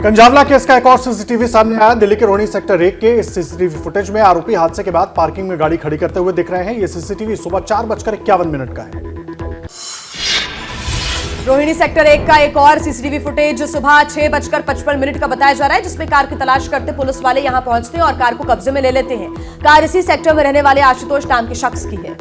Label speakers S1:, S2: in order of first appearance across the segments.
S1: कंजावला case का एक और सीसीटीवी सामने आया। दिल्ली के रोहिणी सेक्टर 1 के इस सीसीटीवी फुटेज में आरोपी हादसे के बाद पार्किंग में गाड़ी खड़ी करते हुए दिख रहे हैं। यह सीसीटीवी सुबह 4:51 का है।
S2: रोहिणी सेक्टर 1 का एक और सीसीटीवी फुटेज सुबह 6:55 का बताया जा रहा है, जिसमें कार की तलाश करते पुलिस वाले यहां पहुंचते हैं और कार को कब्जे में ले लेते हैं। कार इसी सेक्टर में रहने वाले आशुतोष नाम के शख्स की है।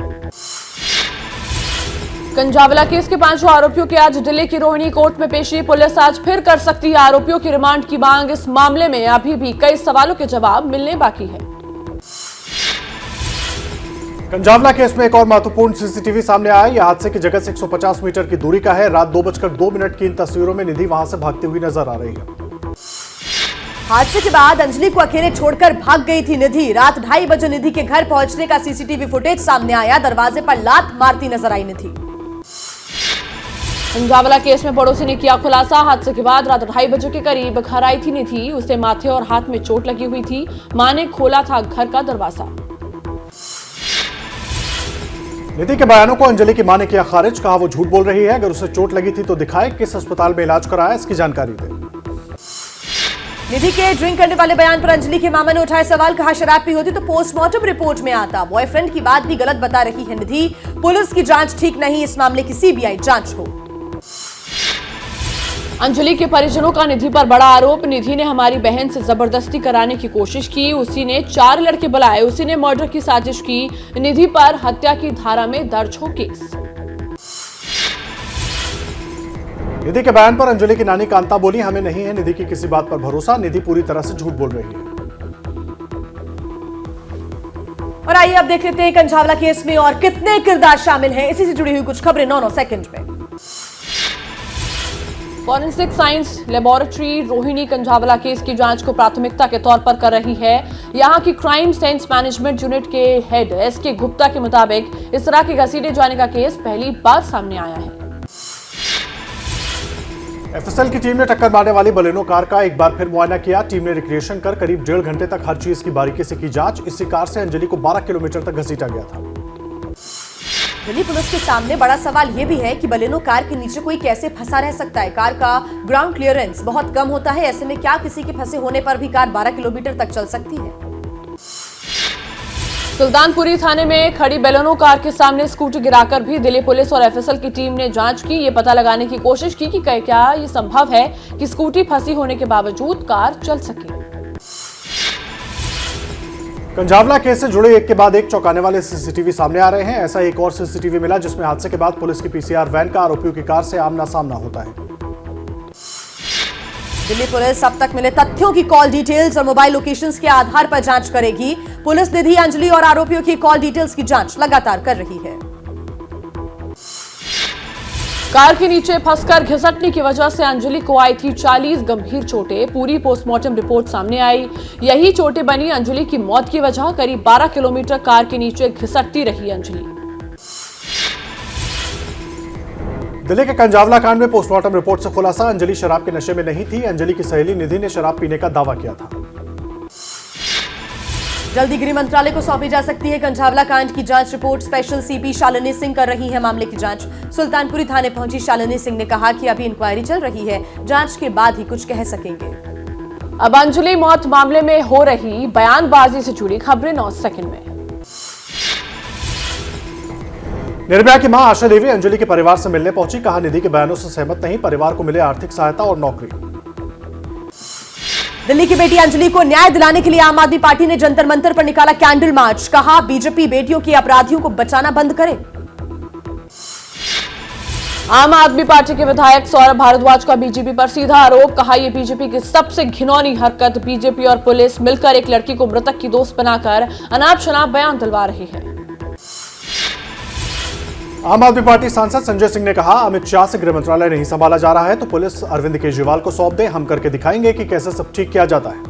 S3: कंजावला केस के 5 आरोपियों की आज दिल्ली की रोहिणी कोर्ट में पेशी। पुलिस आज फिर कर सकती है आरोपियों की रिमांड की मांग। इस मामले में अभी भी कई सवालों के जवाब मिलने बाकी है।
S1: कंजावला केस में एक और महत्वपूर्ण सीसीटीवी सामने आया। यह हादसे की जगह से 150 मीटर की दूरी का है। रात 2:02 की इन तस्वीरों में निधि वहां से भागती हुई नजर आ रही है।
S2: हादसे के बाद अंजलि को अकेले छोड़कर भाग गई थी निधि। रात 2:30 बजे निधि के घर पहुंचने का सीसीटीवी फुटेज सामने आया। दरवाजे पर लात मारती नजर आई निधि।
S3: कंजावला केस में पड़ोसी ने किया खुलासा। हादसे के बाद रात 2:30 बजे के करीब घर आई थी निधि। उसे माथे और हाथ में चोट लगी हुई थी। मां ने खोला था घर का दरवाजा।
S1: निधि के बयानों को अंजलि की मां ने किया खारिज। कहा वो झूठ बोल रही है। अगर उसे चोट लगी थी तो दिखाए किस अस्पताल में इलाज कराया, इसकी जानकारी दे।
S2: निधि के ड्रिंक करने वाले बयान पर अंजलि के मामा ने उठाए सवाल। कहा शराब पी होती तो पोस्टमार्टम रिपोर्ट में आता। बॉयफ्रेंड की बात भी गलत बता रही है निधि। पुलिस की जांच ठीक नहीं, इस मामले की सीबीआई जांच हो।
S3: अंजलि के परिजनों का निधि पर बड़ा आरोप। निधि ने हमारी बहन से जबरदस्ती कराने की कोशिश की। उसी ने 4 लड़के बुलाए। उसी ने मर्डर की साजिश की। निधि पर हत्या की धारा में दर्ज हो केस।
S1: निधि के बयान पर अंजलि की नानी कांता बोली, हमें नहीं है निधि की किसी बात पर भरोसा। निधि पूरी तरह से झूठ बोल रही है।
S2: और आइए अब देख लेते हैं कंजावला केस में और कितने किरदार शामिल हैं। इसी से जुड़ी हुई कुछ खबरें 9 सेकंड में।
S3: Forensic science laboratory Rohini Kanjhawala case की जांच को प्राथमिकता के तौर पर कर रही है। यहां की क्राइम सेंस मैनेजमेंट यूनिट के हेड एसके गुप्ता के मुताबिक इस तरह के घसीटे जाने का केस पहली बार सामने आया है।
S1: एफएसएल की टीम ने टक्कर मारने वाली बलेनो कार का एक बार फिर मुआयना किया। टीम ने रिक्रिएशन कर करीब 1.5 घंटे तक हर चीज की बारीकी से की जांच। इसी कार से अंजलि को 12 किलोमीटर तक घसीटा गया था।
S2: दिल्ली पुलिस के सामने बड़ा सवाल यह भी है कि बलेनो कार के नीचे कोई कैसे फंसा रह सकता है। कार का ग्राउंड क्लियरेंस बहुत कम होता है। ऐसे में क्या किसी के फंसे होने पर भी कार 12 किलोमीटर तक चल सकती है?
S3: सुल्तानपुरी थाने में खड़ी बेलेनो कार के सामने स्कूटी गिराकर भी दिल्ली पुलिस और एफएसएल की टीम ने जांच की। ये पता लगाने की कोशिश की कि क्या ये संभव है कि स्कूटी फंसी होने के बावजूद कार चल सके।
S1: कंजावला केस से जुड़े एक के बाद एक चौंकाने वाले सीसीटीवी सामने आ रहे हैं। ऐसा एक और सीसीटीवी मिला जिसमें हादसे के बाद पुलिस की पीसीआर वैन का आरोपियों की कार से आमना सामना होता है।
S2: दिल्ली पुलिस अब तक मिले तथ्यों की कॉल डिटेल्स और मोबाइल लोकेशंस के आधार पर जांच करेगी। पुलिस निधि, अंजलि और आरोपियों की कॉल डिटेल्स की जांच लगातार कर रही है।
S3: कार के नीचे फंसकर घिसटने की वजह से अंजलि को आई थी 40 गंभीर चोटें। पूरी पोस्टमार्टम रिपोर्ट सामने आई। यही चोटें बनी अंजलि की मौत की वजह। करीब 12 किलोमीटर कार के नीचे घिसटती रही अंजलि।
S1: दिल्ली के कंजावला कांड में पोस्टमार्टम रिपोर्ट से खुलासा, अंजलि शराब के नशे में नहीं थी। अंजलि की सहेली निधि ने शराब पीने का दावा किया था।
S2: जल्दी गृह मंत्रालय को सौंपी जा सकती है कंजावला कांड की जांच report. Special CP Shalini Singh कर रही है मामले की जांच। सुल्तानपुरी थाने पहुंची शालिनी सिंह ने कहा कि अभी इंक्वायरी चल रही है, जांच के बाद ही कुछ कह सकेंगे।
S3: अब अंजलि मौत मामले में हो रही बयानबाजी से जुड़ी खबरें 9 सेकंड में।
S1: निर्भया की मां आशा देवी अंजलि के परिवार से मिलने पहुंची। कहा निधि के बयानों से सहमत नहीं, परिवार को मिले आर्थिक सहायता और नौकरी।
S2: दिल्ली की बेटी अंजलि को न्याय दिलाने के लिए आम आदमी पार्टी ने जंतर मंतर पर निकाला कैंडल मार्च। कहा बीजेपी बेटियों के अपराधियों को बचाना बंद करे।
S3: आम आदमी पार्टी के विधायक सौरभ भारद्वाज का बीजेपी पर सीधा आरोप। कहा यह बीजेपी की सबसे घिनौनी हरकत। बीजेपी और पुलिस मिलकर एक लड़की को मृतक की दोस्त बनाकर अनाप शनाप बयान दिलवा रही है।
S1: आम आदमी पार्टी सांसद संजय सिंह ने कहा अमित शाह से गृह मंत्रालय नहीं संभाला जा रहा है तो पुलिस अरविंद केजरीवाल को सौंप दे, हम करके दिखाएंगे कि कैसे सब ठीक किया जाता है।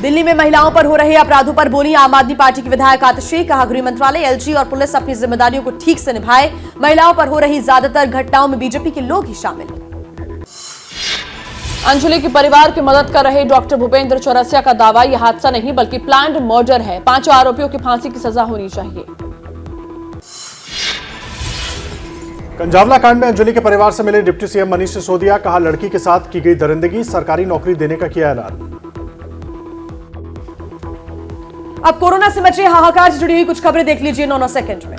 S2: दिल्ली में महिलाओं पर हो रहे अपराधों पर बोली आम आदमी पार्टी की विधायक आतिशी। कहा गृह मंत्रालय, एलजी और पुलिस अपनी जिम्मेदारियों को ठीक से निभाए। महिलाओं पर हो रही ज्यादातर घटनाओं में बीजेपी के लोग ही शामिल।
S3: अंजलि के परिवार की मदद कर रहे डॉक्टर भूपेंद्र चौरसिया का दावा, यह हादसा नहीं बल्कि प्लान्ड मर्डर है। 5 आरोपियों की फांसी की सजा होनी चाहिए।
S1: कंजावला कांड में अंजलि के परिवार से मिले डिप्टी सीएम मनीष सिसोदिया, कहा लड़की के साथ की गई दरिंदगी, सरकारी नौकरी देने का किया ऐलान।
S2: अब कोरोना से मचे हाहाकार से जुड़ी हुई कुछ खबरें देख लीजिए 9 सेकंड में।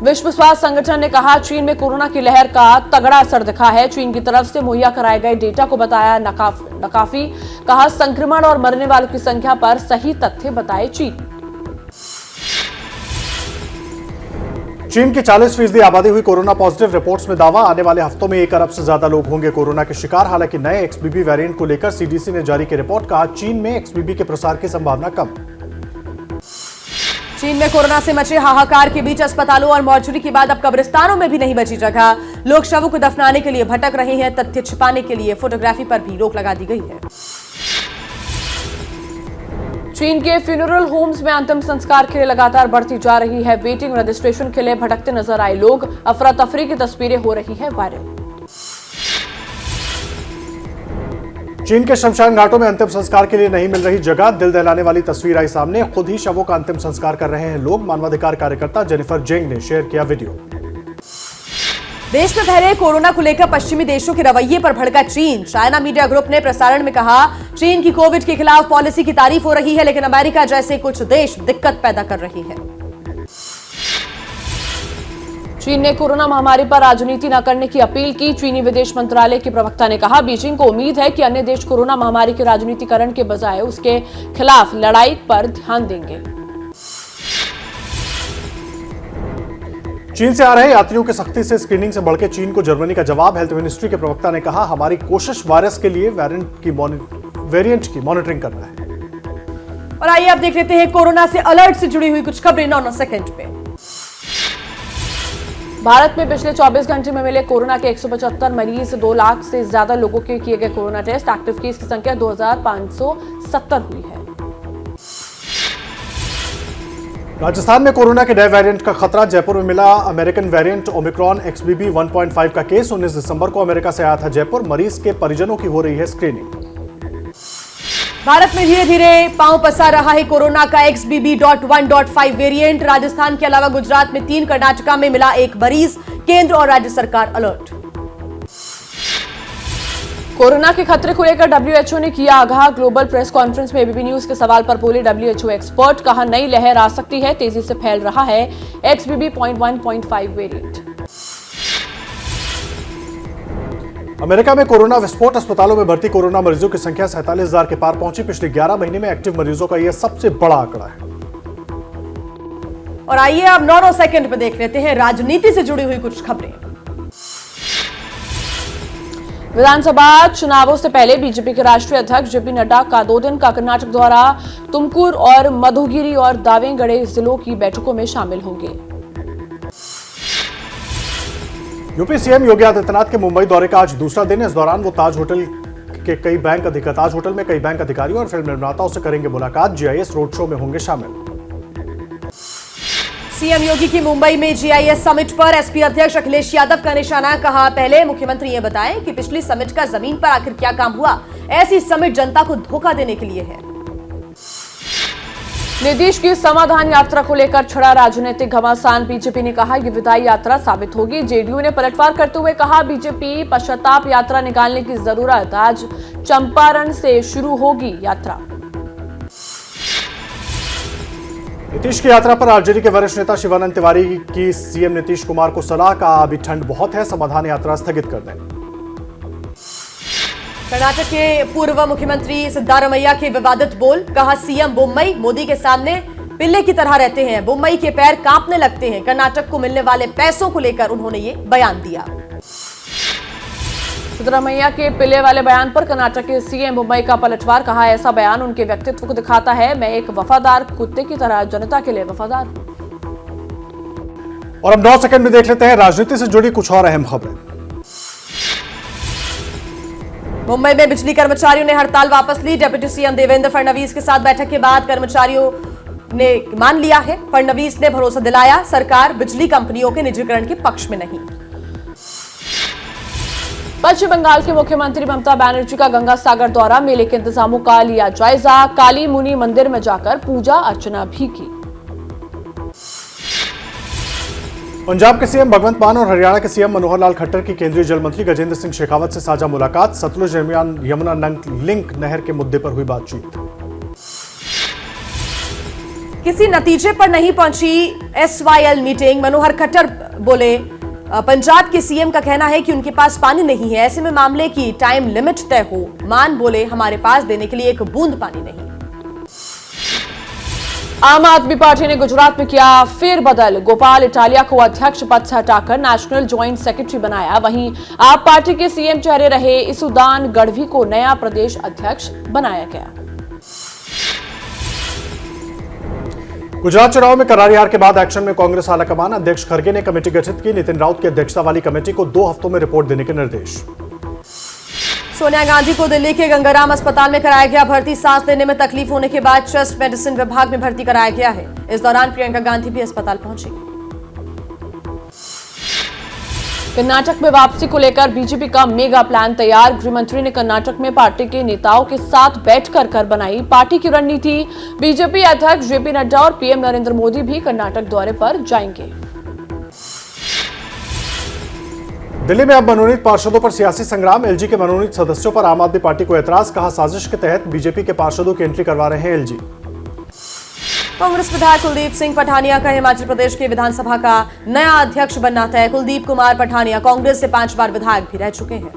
S3: विश्व स्वास्थ्य संगठन ने कहा चीन में कोरोना की लहर का तगड़ा असर दिखा है। चीन की तरफ से मुहैया कराए गए डेटा को बताया नाकाफी। कहा संक्रमण और मरने वालों की संख्या पर सही तथ्य बताए चीन।
S1: चीन की 40% आबादी हुई कोरोना पॉजिटिव, रिपोर्ट्स में दावा आने वाले हफ्तों में 1 अरब से ज्यादा लोग होंगे कोरोना के शिकार। हालांकि नए एक्सबीबी वेरिएंट को लेकर सीडीसी ने जारी की रिपोर्ट, कहा चीन में एक्सबीबी के प्रसार की संभावना कम।
S2: चीन में कोरोना से मचे हाहाकार के बीच अस्पतालों और मॉर्चरी के बाद अब कब्रिस्तानों में भी नहीं बची जगह। लोग शवों को दफनाने के लिए भटक रहे हैं। तथ्य छिपाने के लिए फोटोग्राफी पर भी रोक लगा दी गई है।
S3: चीन के फ्यूनरल होम्स में अंतिम संस्कार के लिए लगातार बढ़ती जा रही है वेटिंग। रजिस्ट्रेशन के लिए भटकते नजर आए लोग। अफरा तफरी की तस्वीरें हो रही है वायरल।
S1: चीन के शमशान घाटों में अंतिम संस्कार के लिए नहीं मिल रही जगह। दिल दहलाने वाली तस्वीर आई सामने। खुद ही शवों का अंतिम संस्कार कर रहे हैं लोग। मानवाधिकार कार्यकर्ता जेनिफर जेंग ने शेयर किया वीडियो।
S2: देश में फैले कोरोना को लेकर पश्चिमी देशों के रवैये पर भड़का चीन। चाइना मीडिया ग्रुप ने प्रसारण में कहा चीन की कोविड के खिलाफ पॉलिसी की तारीफ हो रही है, लेकिन अमेरिका जैसे कुछ देश दिक्कत पैदा कर रहे हैं।
S3: चीन ने कोरोना महामारी पर राजनीति न करने की अपील की। चीनी विदेश मंत्रालय के प्रवक्ता ने कहा बीजिंग को उम्मीद है कि अन्य देश कोरोना महामारी के राजनीतिकरण के बजाय उसके खिलाफ लड़ाई पर ध्यान देंगे।
S1: चीन से आ रहे यात्रियों की सख्ती से स्क्रीनिंग से बढ़ के चीन को जर्मनी का जवाब। हेल्थ मिनिस्ट्री के प्रवक्ता ने कहा हमारी कोशिश वायरस के लिए वेरिएंट की मॉनिटरिंग करना है।
S2: और आइए अब देख लेते हैं कोरोना से अलर्ट से जुड़ी हुई कुछ खबरें 9 सेकंड पे।
S3: भारत में पिछले 24 घंटे में मिले कोरोना के 175 मरीज। 2 लाख से ज्यादा लोगों के किए गए कोरोना टेस्ट। एक्टिव केस की संख्या 2570 हुई है।
S1: राजस्थान में कोरोना के नए वेरिएंट का खतरा। जयपुर में मिला अमेरिकन वेरिएंट ओमिक्रॉन XBB 1.5 का केस। 19 दिसंबर को अमेरिका से आया था जयपुर। मरीज के परिजनों की हो रही है स्क्रीनिंग।
S2: भारत में धीरे धीरे पांव पसार रहा है कोरोना का XBB.1.5 वेरिएंट। राजस्थान के अलावा गुजरात में 3, कर्नाटका में मिला 1 मरीज। केंद्र और राज्य सरकार अलर्ट।
S3: कोरोना के खतरे को लेकर WHO ने किया आगाह। ग्लोबल प्रेस कॉन्फ्रेंस में एबीपी न्यूज के सवाल पर बोले WHO एक्सपर्ट। कहा नई लहर आ सकती है। तेजी से फैल रहा है XBB.1.5 वेरिएंट।
S1: अमेरिका में कोरोना विस्फोट। अस्पतालों में भर्ती कोरोना मरीजों की संख्या 47,000 के पार पहुंची। पिछले 11 महीने में एक्टिव मरीजों का यह सबसे बड़ा आंकड़ा है।
S2: और आइए अब 9 सेकंड में देख लेते हैं राजनीति से जुड़ी हुई कुछ खबरें।
S3: विधानसभा चुनावों से पहले बीजेपी के राष्ट्रीय अध्यक्ष जेपी नड्डा का 2 दिन का कर्नाटक दौरा। तुमकुर और मधुगिरी और दावेंगड़े जिलों की बैठकों में शामिल होंगे।
S1: यूपी सीएम योगी आदित्यनाथ के मुंबई दौरे का आज दूसरा दिन। इस दौरान वो ताज होटल में कई बैंक अधिकारियों और फिल्म निर्माताओं से करेंगे मुलाकात। GIS रोड शो में होंगे शामिल।
S2: सीएम योगी की मुंबई में GIS समिट पर एसपी अध्यक्ष अखिलेश यादव का निशाना। कहा पहले मुख्यमंत्री ये बताएं कि पिछली समिट का जमीन पर आखिर क्या काम हुआ। ऐसी समिट जनता को धोखा देने के लिए है।
S3: नीतीश की समाधान यात्रा को लेकर छिड़ा राजनीतिक घमासान। बीजेपी ने कहा ये विदाई यात्रा साबित होगी। जेडीयू ने पलटवार करते हुए कहा बीजेपी पश्चाताप यात्रा निकालने की जरूरत। आज चंपारण से शुरू होगी यात्रा।
S1: नीतीश की यात्रा पर आरजेडी के वरिष्ठ नेता शिवानंद तिवारी की सीएम नीतीश कुमार को सलाह। का अभी ठंड बहुत है, समाधान यात्रा स्थगित कर दें।
S2: कर्नाटक के पूर्व मुख्यमंत्री सिद्धारमैया के विवादित बोल। कहा सीएम बोम्मई मोदी के सामने पिल्ले की तरह रहते हैं। बोम्मई के पैर कांपने लगते हैं। कर्नाटक को मिलने वाले पैसों को लेकर उन्होंने ये बयान दिया।
S3: सिद्धरामैया के पिल्ले वाले बयान पर कर्नाटक के सीएम मुंबई का पलटवार। कहा ऐसा बयान उनके व्यक्तित्व को दिखाता है। मैं एक वफादार कुत्ते की तरह जनता के लिए वफादार हूं।
S1: और अब 9 सेकंड में देख लेते हैं राजनीति से जुड़ी कुछ और अहम खबरें।
S2: मुंबई में बिजली कर्मचारियों ने हड़ताल वापस ली। डिप्टी सीएम देवेंद्र फडणवीस के साथ बैठक के बाद कर्मचारियों ने मान लिया है। फडणवीस ने भरोसा दिलाया सरकार बिजली कंपनियों के निजीकरण के पक्ष में नहीं।
S3: पश्चिम बंगाल के मुख्यमंत्री ममता बनर्जी का गंगा सागर दौरा। मेले के इंतजामों का लिया जायजा। काली मुनि मंदिर में जाकर पूजा अर्चना भी की।
S1: पंजाब के सीएम भगवंत मान और हरियाणा के सीएम मनोहर लाल खट्टर की केंद्रीय जल मंत्री गजेंद्र सिंह शेखावत से साझा मुलाकात। सतलुज यमुना लिंक नहर के मुद्दे पर हुई बातचीत।
S2: किसी नतीजे पर नहीं पहुंची SYL मीटिंग। मनोहर खट्टर बोले पंजाब के सीएम का कहना है कि उनके पास पानी नहीं है, ऐसे में मामले की टाइम लिमिट तय हो। मान बोले हमारे पास देने के लिए एक बूंद पानी नहीं।
S3: आम आदमी पार्टी ने गुजरात में किया फेरबदल। गोपाल इटालिया को अध्यक्ष पद से हटाकर नेशनल ज्वाइंट सेक्रेटरी बनाया। वहीं आप पार्टी के सीएम चेहरे रहे इसुदान गढ़वी को नया प्रदेश अध्यक्ष बनाया गया।
S1: गुजरात चुनाव में करारी हार के बाद एक्शन में कांग्रेस आलाकमान। अध्यक्ष खड़गे ने कमेटी गठित की। नितिन राउत की अध्यक्षता वाली कमेटी को 2 हफ्तों में रिपोर्ट देने के निर्देश।
S2: सोनिया गांधी को दिल्ली के गंगाराम अस्पताल में कराया गया भर्ती। सांस लेने में तकलीफ होने के बाद चेस्ट मेडिसिन विभाग में भर्ती कराया गया है। इस दौरान प्रियंका गांधी भी अस्पताल पहुंची।
S3: कर्नाटक में वापसी को लेकर बीजेपी का मेगा प्लान तैयार। गृहमंत्री ने कर्नाटक में पार्टी के नेताओं के साथ बैठकर बनाई पार्टी की रणनीति। बीजेपी अध्यक्ष जेपी नड्डा और पीएम नरेंद्र मोदी भी कर्नाटक दौरे पर जाएंगे।
S1: दिल्ली में अब मनोनीत पार्षदों पर सियासी संग्राम। एलजी के मनोनीत सदस्यों पर आम आदमी पार्टी को ऐतराज। कहा साजिश के तहत बीजेपी के पार्षदों की एंट्री करवा रहे हैं एलजी।
S2: कांग्रेस विधायक कुलदीप सिंह पठानिया का हिमाचल प्रदेश की विधानसभा का नया अध्यक्ष बनना तय। कुलदीप कुमार पठानिया कांग्रेस से 5 बार विधायक भी रह चुके हैं।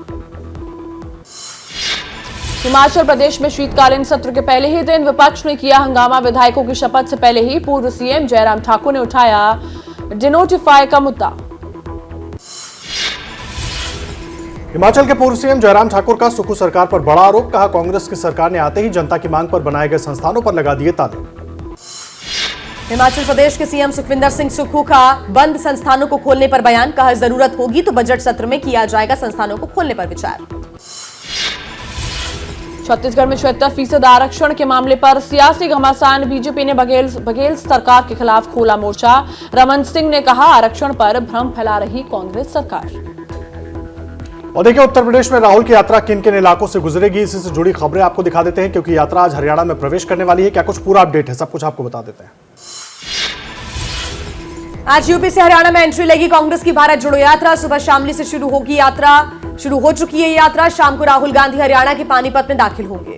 S3: हिमाचल प्रदेश में शीतकालीन सत्र के पहले ही दिन विपक्ष ने किया हंगामा। विधायकों की शपथ से पहले ही पूर्व सीएम जयराम ठाकुर ने उठाया डिनोटिफाई का मुद्दा।
S1: हिमाचल के पूर्व सीएम जयराम ठाकुर का सुक्खू सरकार पर बड़ा आरोप। कहा कांग्रेस की सरकार ने आते ही जनता की मांग पर बनाए गए संस्थानों पर लगा दिए ताले।
S2: हिमाचल प्रदेश के सीएम सुखविंदर सिंह सुक्खू का बंद संस्थानों को खोलने पर बयान। कहा जरूरत होगी तो बजट सत्र में किया जाएगा संस्थानों को खोलने पर विचार।
S3: छत्तीसगढ़ में 76% आरक्षण के मामले पर सियासी घमासान। बीजेपी ने बघेल सरकार के खिलाफ खोला मोर्चा। रमन सिंह ने कहा आरक्षण पर भ्रम फैला रही कांग्रेस सरकार।
S1: और देखिए उत्तर प्रदेश में राहुल की यात्रा किन किन इलाकों से गुजरेगी, इसी से जुड़ी खबरें आपको दिखा देते हैं क्योंकि यात्रा आज हरियाणा में प्रवेश करने वाली है। क्या कुछ पूरा अपडेट है, सब कुछ आपको बता देते हैं।
S2: आज यूपी से हरियाणा में एंट्री लेगी कांग्रेस की भारत जोड़ो यात्रा। सुबह शामली से शुरू होगी यात्रा। शुरू हो चुकी है यात्रा। शाम को राहुल गांधी हरियाणा के पानीपत में दाखिल होंगे।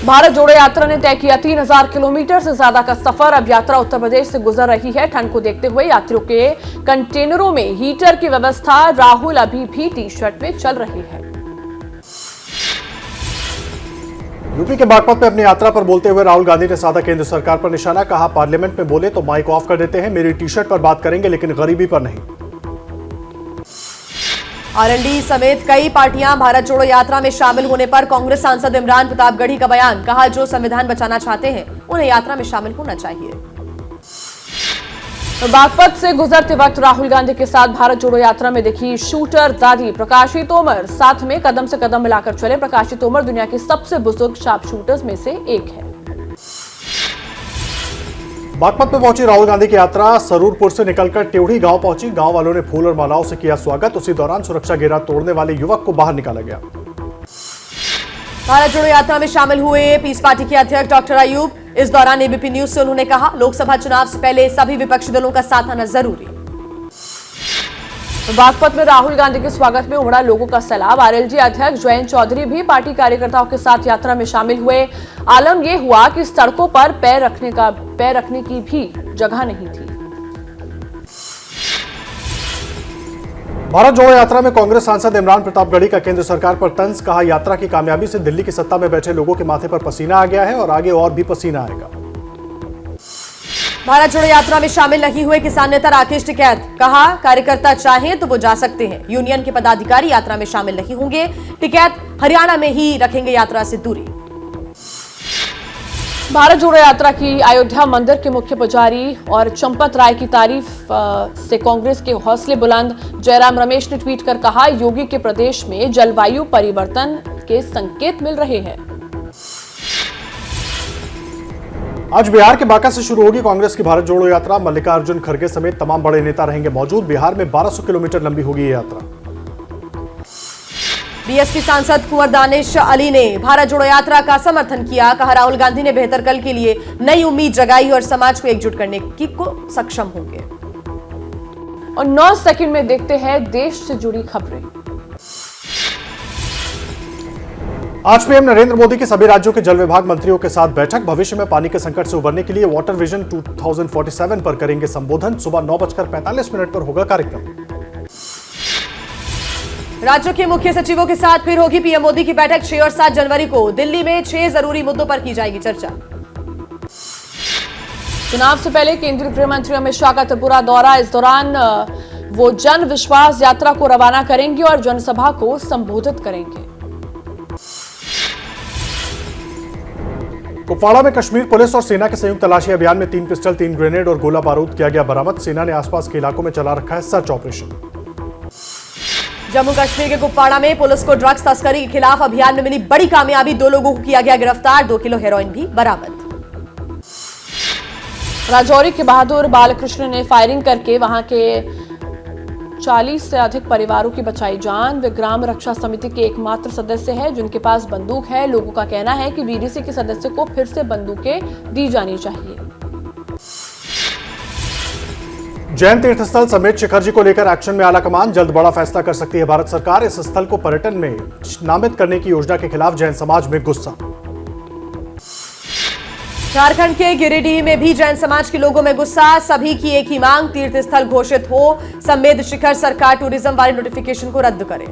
S3: भारत जोड़ो यात्रा ने तय किया 3000 किलोमीटर से ज्यादा का सफर। अब यात्रा उत्तर प्रदेश से गुजर रही है। ठंड को देखते हुए यात्रियों के कंटेनरों में हीटर की व्यवस्था। राहुल अभी भी टी-शर्ट में चल रही है।
S1: यूपी के बागपत में अपनी यात्रा पर बोलते हुए राहुल गांधी ने साधा केंद्र सरकार पर निशाना। कहा पार्लियामेंट में बोले तो माइक ऑफ कर देते हैं। मेरी टी-शर्ट पर बात करेंगे लेकिन गरीबी पर नहीं।
S2: आरएलडी समेत कई पार्टियां भारत जोड़ो यात्रा में शामिल होने पर कांग्रेस सांसद इमरान प्रतापगढ़ी का बयान। कहा जो संविधान बचाना चाहते हैं उन्हें यात्रा में शामिल होना चाहिए।
S3: बागपत से गुजरते वक्त राहुल गांधी के साथ भारत जोड़ो यात्रा में दिखी शूटर दादी प्रकाशी तोमर। साथ में कदम से कदम मिलाकर चले। प्रकाशी तोमर दुनिया के सबसे बुजुर्ग शार्प शूटर्स में से एक है।
S1: बागपत में पहुंची राहुल गांधी की यात्रा सरूरपुर से निकलकर टेवड़ी गांव पहुंची। गांव वालों ने फूल और मालाओं से किया स्वागत। उसी दौरान सुरक्षा घेरा तोड़ने वाले युवक को बाहर निकाला गया।
S2: भारत जोड़ो यात्रा में शामिल हुए पीस पार्टी के अध्यक्ष डॉक्टर अयूब। इस दौरान एबीपी न्यूज से उन्होंने कहा लोकसभा चुनाव से पहले सभी विपक्षी दलों का साथ आना जरूरी।
S3: बागपत में राहुल गांधी के स्वागत में उमड़ा लोगों का सैलाब। आरएलजी अध्यक्ष जयंत चौधरी भी पार्टी कार्यकर्ताओं के साथ यात्रा में शामिल हुए। आलम यह हुआ कि सड़कों पर पैर रखने की भी जगह नहीं थी।
S1: भारत जोड़ो यात्रा में कांग्रेस सांसद इमरान प्रतापगढ़ी का केंद्र सरकार पर तंज। कहा यात्रा की कामयाबी से दिल्ली की सत्ता में बैठे लोगों के माथे पर पसीना आ गया है और आगे और भी पसीना आएगा।
S2: भारत जोड़ो यात्रा में शामिल नहीं हुए किसान नेता राकेश टिकैत। कहा कार्यकर्ता चाहें तो वो जा सकते हैं। यूनियन के पदाधिकारी यात्रा में शामिल नहीं होंगे। टिकैत हरियाणा में ही रखेंगे यात्रा से दूरी।
S3: भारत जोड़ो यात्रा की अयोध्या मंदिर के मुख्य पुजारी और चंपत राय की तारीफ से कांग्रेस के हौसले बुलंद। जयराम रमेश ने ट्वीट कर कहा योगी के प्रदेश में जलवायु परिवर्तन के संकेत मिल रहे हैं।
S1: आज बिहार के बांका से शुरू होगी कांग्रेस की भारत जोड़ो यात्रा। मल्लिकार्जुन खड़गे समेत तमाम बड़े नेता रहेंगे मौजूद। बिहार में 1200 किलोमीटर लंबी होगी ये यात्रा।
S2: बीएसपी सांसद कुंवर दानिश अली ने भारत जोड़ो यात्रा का समर्थन किया। कहा राहुल गांधी ने बेहतर कल के लिए नई उम्मीद जगाई और समाज को एकजुट करने की को सक्षम होंगे।
S3: और 9 सेकंड में देखते हैं देश से जुड़ी खबरें।
S1: आज पीएम नरेंद्र मोदी की सभी राज्यों के जल विभाग मंत्रियों के साथ बैठक। भविष्य में पानी के संकट से उबरने के लिए वाटर विजन 2047 पर करेंगे संबोधन। सुबह 9:45 पर होगा कार्यक्रम।
S2: राज्यों के मुख्य सचिवों के साथ फिर होगी पीएम मोदी की बैठक। 6 और 7 जनवरी को दिल्ली में 6 जरूरी मुद्दों पर की जाएगी चर्चा।
S3: चुनाव से पहले केंद्रीय गृह मंत्री अमित शाह का त्रिपुरा दौरा। इस दौरान वो जन विश्वास यात्रा को रवाना करेंगे और जनसभा को संबोधित करेंगे।
S1: कुपवाड़ा में कश्मीर पुलिस और सेना के संयुक्त तलाशी अभियान में 3 पिस्टल, 3 ग्रेनेड और गोला बारूद किया गया बरामद। सेना ने आसपास के इलाकों में चला रखा है सर्च ऑपरेशन।
S2: जम्मू कश्मीर के कुपवाड़ा में पुलिस को ड्रग्स तस्करी के खिलाफ अभियान में मिली बड़ी कामयाबी। 2 लोगों को किया गया गिरफ्तार। 2 किलो हेरोइन भी बरामद।
S3: राजौरी के बहादुर बालकृष्ण ने फायरिंग करके वहां के 40 से अधिक परिवारों की बचाई जान। वे ग्राम रक्षा समिति के एकमात्र सदस्य हैं जिनके पास बंदूक है। लोगों का कहना है कि बीडीसी के सदस्य को फिर से बंदूकें दी जानी चाहिए।
S1: जैन तीर्थ स्थल समेत शिखर जी को लेकर एक्शन में आला कमान। जल्द बड़ा फैसला कर सकती है भारत सरकार। इस स्थल को पर्यटन में नामित करने की योजना के खिलाफ जैन समाज में गुस्सा।
S2: झारखंड के गिरिडीह में भी जैन समाज के लोगों में गुस्सा। सभी की एक ही मांग, तीर्थ स्थल घोषित हो। समेत शिखर सरकार टूरिज्म वाले नोटिफिकेशन को रद्द करे।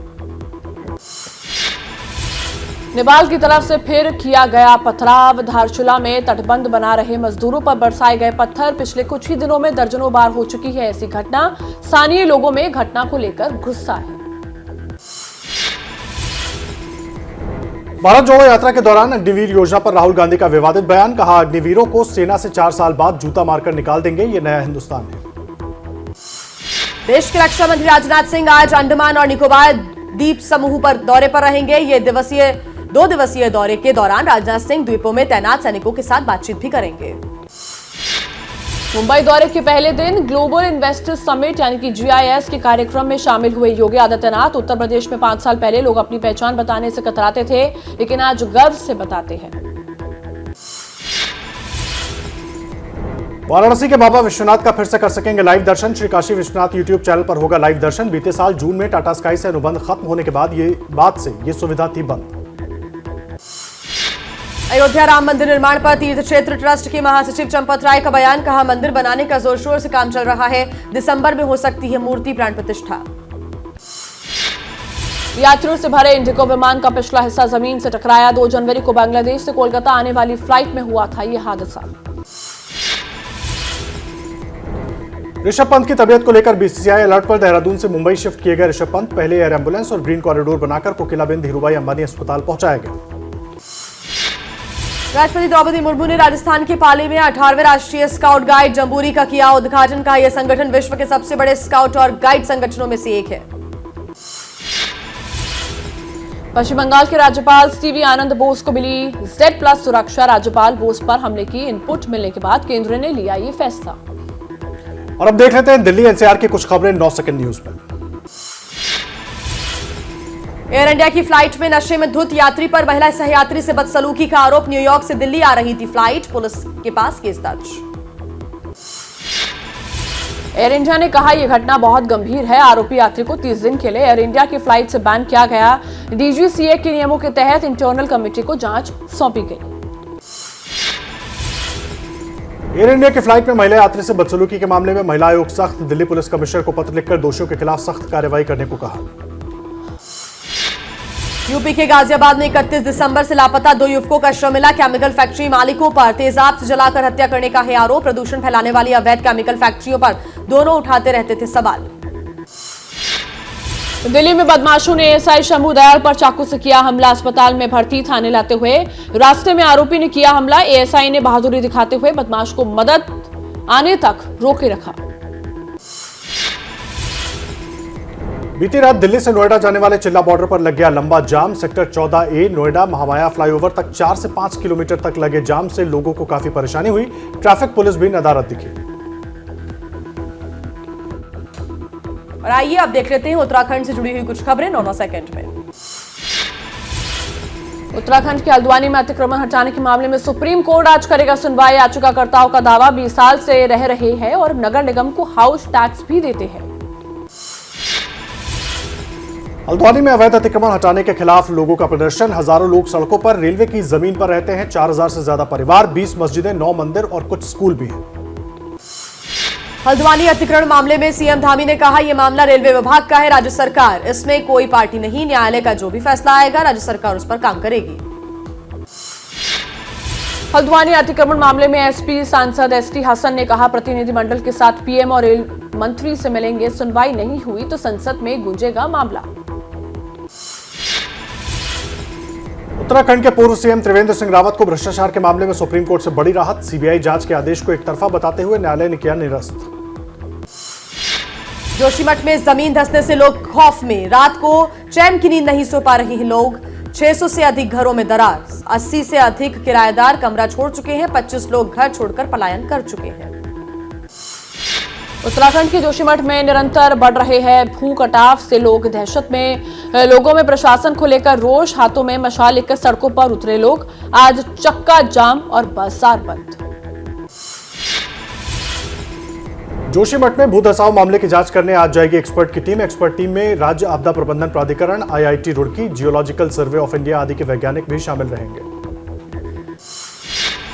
S3: नेपाल की तरफ से फिर किया गया पथराव। धारचूला में तटबंध बना रहे मजदूरों पर बरसाए गए पत्थर। पिछले कुछ ही दिनों में दर्जनों बार हो चुकी है ऐसी घटना। स्थानीय लोगों में घटना को लेकर गुस्सा है।
S1: भारत जोड़ो यात्रा के दौरान अग्निवीर योजना पर राहुल गांधी का विवादित बयान। कहा, अग्निवीरों को सेना से 4 साल बाद जूता मारकर निकाल देंगे। ये नया हिंदुस्तान है।
S2: देश के रक्षा मंत्री राजनाथ सिंह आज अंडमान और निकोबार द्वीप समूह पर दौरे पर रहेंगे। ये 2 दिवसीय दौरे के दौरान राजनाथ सिंह द्वीपों में तैनात सैनिकों के साथ बातचीत भी करेंगे।
S3: मुंबई दौरे के पहले दिन ग्लोबल इन्वेस्टर्स समिट यानी कि GIS के कार्यक्रम में शामिल हुए योगी आदित्यनाथ। उत्तर प्रदेश में 5 साल पहले लोग अपनी पहचान बताने से कतराते थे, लेकिन आज गर्व से बताते हैं।
S1: वाराणसी के बाबा विश्वनाथ का फिर से कर सकेंगे लाइव दर्शन। श्री काशी विश्वनाथ यूट्यूब चैनल पर होगा लाइव दर्शन। बीते साल जून में टाटा स्काई से अनुबंध खत्म होने के बाद से ये सुविधा थी बंद।
S2: अयोध्या राम मंदिर निर्माण पर तीर्थ क्षेत्र ट्रस्ट के महासचिव चंपत राय का बयान। कहा, मंदिर बनाने का जोर शोर से काम चल रहा है। दिसंबर में हो सकती है मूर्ति प्राण प्रतिष्ठा।
S3: यात्रियों से भरे इंडिगो विमान का पिछला हिस्सा जमीन से टकराया। 2 जनवरी को बांग्लादेश से कोलकाता आने वाली फ्लाइट में हुआ था यह हादसा।
S1: ऋषभ पंत की तबीयत को लेकर BCCI अलर्ट पर। देहरादून से मुंबई शिफ्ट किए गए ऋषभ पंत। पहले एयर एम्बुलेंस और ग्रीन कॉरिडोर बनाकर कोकिलाबेन धीरूभाई अंबानी अस्पताल पहुंचाया गया।
S2: राष्ट्रपति द्रौपदी मुर्मू ने राजस्थान के पाली में 18वें राष्ट्रीय स्काउट गाइड जम्बूरी का किया उद्घाटन। का यह संगठन विश्व के सबसे बड़े स्काउट और गाइड संगठनों में से एक है।
S3: पश्चिम बंगाल के राज्यपाल CV आनंद बोस को मिली Z+ सुरक्षा। राज्यपाल बोस पर हमले की इनपुट मिलने के बाद केंद्र ने लिया ये फैसला।
S1: और अब देख लेते हैं दिल्ली NCR की कुछ खबरें 9 सेकंड न्यूज में।
S2: एयर इंडिया की फ्लाइट में नशे में धुत यात्री पर महिला सहयात्री से बदसलूकी का आरोप। न्यूयॉर्क से दिल्ली आ रही थी फ्लाइट। पुलिस के पास केस दर्ज।
S3: एयर इंडिया ने कहा यह घटना बहुत गंभीर है। आरोपी यात्री को 30 दिन के लिए एयर इंडिया की फ्लाइट से बैन किया गया। DGCA के नियमों के तहत इंटरनल कमेटी को जांच सौंपी गई।
S1: एयर इंडिया की फ्लाइट में महिला यात्री से बदसलूकी के मामले में महिला आयोग सख्त। दिल्ली पुलिस कमिश्नर को पत्र लिखकर दोषियों के खिलाफ सख्त कार्रवाई करने को कहा।
S2: यूपी के गाजियाबाद में 31 दिसंबर से लापता 2 युवकों का शव मिला। केमिकल फैक्ट्री मालिकों पर तेजाब से जलाकर हत्या करने का है आरोप। प्रदूषण फैलाने वाली अवैध केमिकल फैक्ट्रियों पर दोनों उठाते रहते थे सवाल।
S3: दिल्ली में बदमाशों ने ASI शंभू दयाल पर चाकू से किया हमला। अस्पताल में भर्ती थाने लाते हुए रास्ते में आरोपी ने किया हमला। ASI ने बहादुरी दिखाते हुए बदमाश को मदद आने तक रोके रखा।
S1: बीती रात दिल्ली से नोएडा जाने वाले चिल्ला बॉर्डर पर लग गया लंबा जाम। Sector 14A Noida Mahamaya flyover तक 4 से 5 किलोमीटर तक लगे जाम से लोगों को काफी परेशानी हुई। ट्रैफिक पुलिस भी नदारद दिखी।
S2: और आइए अब देख लेते हैं उत्तराखंड से जुड़ी हुई कुछ खबरें 9 सेकंड में।
S3: उत्तराखंड के हल्द्वानी में अतिक्रमण हटाने के मामले में सुप्रीम कोर्ट आज करेगा सुनवाई। याचिकाकर्ताओं का दावा 20 साल से रह रहे हैं और नगर निगम को हाउस टैक्स भी देते हैं।
S1: हल्द्वानी में अवैध अतिक्रमण हटाने के खिलाफ लोगों का प्रदर्शन, हजारों लोग सड़कों पर, रेलवे की जमीन पर रहते हैं 4000 से ज्यादा परिवार, 20 मस्जिदें, 9 मंदिर और कुछ स्कूल भी हैं।
S2: हल्द्वानी अतिक्रमण मामले में सीएम धामी ने कहा यह मामला रेलवे विभाग का है, राज्य सरकार इसमें कोई पार्टी नहीं, न्यायालय का जो भी फैसला आएगा राज्य सरकार उस पर काम करेगी।
S3: हल्द्वानी अतिक्रमण मामले में एसपी सांसद एसटी हसन ने कहा प्रतिनिधिमंडल के साथ पीएम और रेल मंत्री से मिलेंगे, सुनवाई नहीं हुई तो संसद में गूंजेगा मामला।
S1: उत्तराखंड के पूर्व सीएम त्रिवेंद्र सिंह रावत को भ्रष्टाचार के मामले में सुप्रीम कोर्ट से बड़ी राहत, सीबीआई जांच के आदेश को एकतरफा बताते हुए न्यायालय ने किया निरस्त।
S2: जोशीमठ में जमीन धंसने से लोग खौफ में, रात को चैन की नींद नहीं सो पा रहे हैं लोग, 600 से अधिक घरों में दरार, 80 से अधिक किराएदार कमरा छोड़ चुके हैं, 25 लोग घर छोड़कर पलायन कर चुके हैं।
S3: उत्तराखंड के जोशीमठ में निरंतर बढ़ रहे हैं भू कटाव से लोग दहशत में, लोगों में प्रशासन को लेकर रोष, हाथों में मशाल लेकर सड़कों पर उतरे लोग, आज चक्का जाम और बाजार बंद।
S1: जोशीमठ में भू धसाव मामले की जांच करने आज जाएगी एक्सपर्ट की टीम। एक्सपर्ट टीम में राज्य आपदा प्रबंधन प्राधिकरण, IIT Roorkee, geological survey of India आदि के वैज्ञानिक भी शामिल रहेंगे।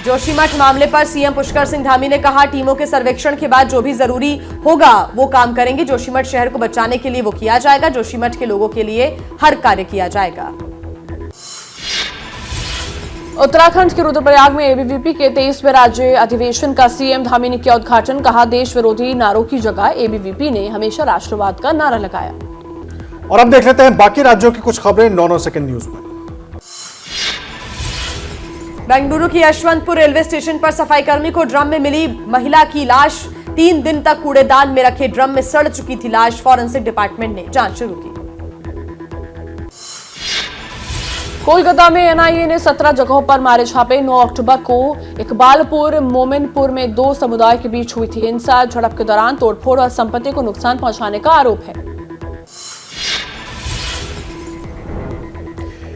S2: जोशीमठ मामले पर सीएम पुष्कर सिंह धामी ने कहा टीमों के सर्वेक्षण के बाद जो भी जरूरी होगा वो काम करेंगे, जोशीमठ शहर को बचाने के लिए वो किया जाएगा, जोशीमठ के लोगों के लिए हर कार्य किया जाएगा।
S3: उत्तराखंड के रुद्रप्रयाग में एबीवीपी के 23वें राज्य अधिवेशन का सीएम धामी ने किया उद्घाटन, कहा देश विरोधी नारों की जगह एबीवीपी ने हमेशा राष्ट्रवाद का नारा लगाया।
S1: और अब देख लेते हैं बाकी राज्यों की कुछ खबरें 9 सेकंड न्यूज में।
S2: बेंगलुरु की यशवंतपुर रेलवे स्टेशन पर सफाई कर्मी को ड्रम में मिली महिला की लाश, 3 दिन तक कूड़ेदान में रखे ड्रम में सड़ चुकी थी लाश, फॉरेंसिक डिपार्टमेंट ने जांच शुरू की।
S3: कोलकाता में एनआईए ने 17 जगहों पर मारे छापे, 9 अक्टूबर को इकबालपुर मोमिनपुर में 2 समुदाय के बीच हुई थी हिंसा, झड़प के दौरान तोड़फोड़ और संपत्ति को नुकसान पहुंचाने का आरोप है।